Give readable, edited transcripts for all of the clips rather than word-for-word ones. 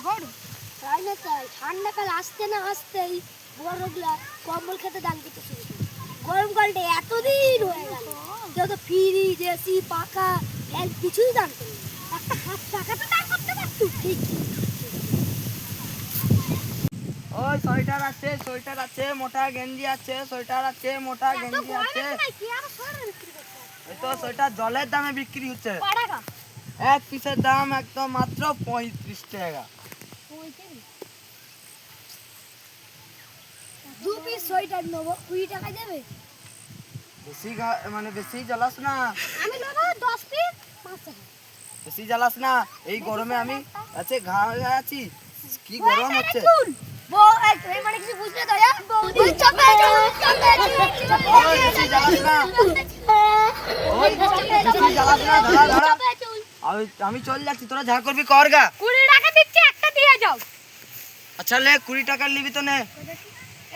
গরম তাই না? তাই ঠান্ডাকাল আসতে না আসতেই বড়গুলা কম্বল খেতে দান করতে শুরু করে। গরমকালটা এতদিন হয়ে গেল, যত ফ্রিজ এসি পাখা ফ্যান কিছুই দান করি একটা হাত টাকা তো দান করতে পারতো। ঠিক ওই সোয়েটার আছে মোটা গেঞ্জি আছে, সোয়েটার আছে মোটা গেঞ্জি আছে। এই তো সোয়েটার জলের দামে বিক্রি হচ্ছে। এক পিসের দাম একদম মাত্র 35 টাকা। 2 পিস সোয়েটার নেবো 20 টাকা দেবে? বেশি মানে বেশি জ্বালাস না, আমি নেবো 10 পিস 5 টাকা। বেশি জ্বালাস না, এই গরমে আমি আছে ঘা হয়ে আছি, কি গরম হচ্ছে। এই মানে কিছু বুঝতে তো যা ওই চাপে ওই বেশি জ্বালাস না, ওই বেশি জ্বালাস না, ধরা ধরা। আমি চল যাচ্ছি, তোরা যা করবি কর গা। 20 টাকা দিচ্ছি, একটা দিয়ে যাও। আচ্ছা লে 20 টাকার নিবি তো নে।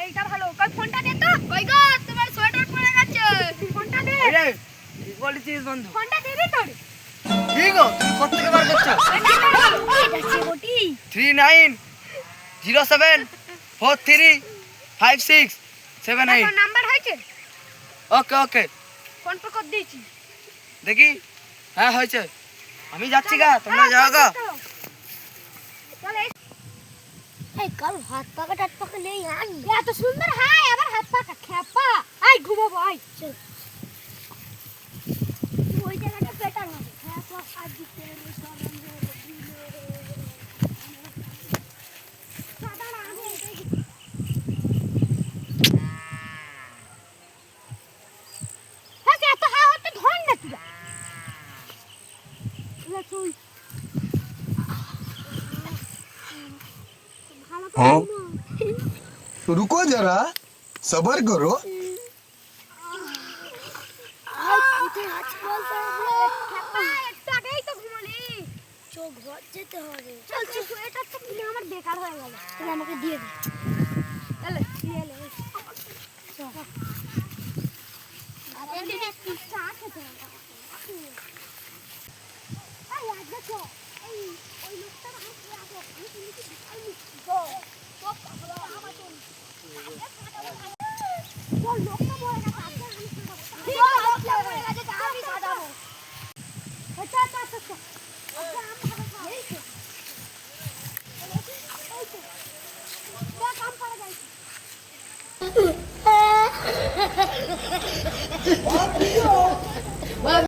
এইটা ভালো, কই ফোনটা দে তো। কই গো তোমার সোয়েটার পরে গেছে, ফোনটা দে। এই রে কি বলছিস বন্ধু? ফোনটা দিবি তো? কি গো তুমি কত থেকে বার করছো? এটা সেবটি 3907435678। নাম্বার হয়েছে, ওকে ওকে ফোন পে করে দিয়েছি। দেখি, হ্যাঁ হয়েছে। আমি যাচ্ছি গা, তোমরা যাও গা। এই কাল হাত পাকা টাট পাকা নেই আন এত সুন্দর। হাই আবার হাত পাকা খেপা। আই ঘুমাবো আই চল। ওই জায়গাটা বেটার হবে। খেপা আর দিতে হবে সরঞ্জাম সাদারা আমি এটাই হ্যাঁ এত হা হতে ধন না তুই তুই ভালো हाँ? করে तो रुको जरा, सबर करो। চোখ ঘর যেতে হবে। চল সোয়েটার তো কিনে আমার বেকার হয়ে গেল, তুমি আমাকে দিয়ে দে। চলে দিয়ে এলে চল।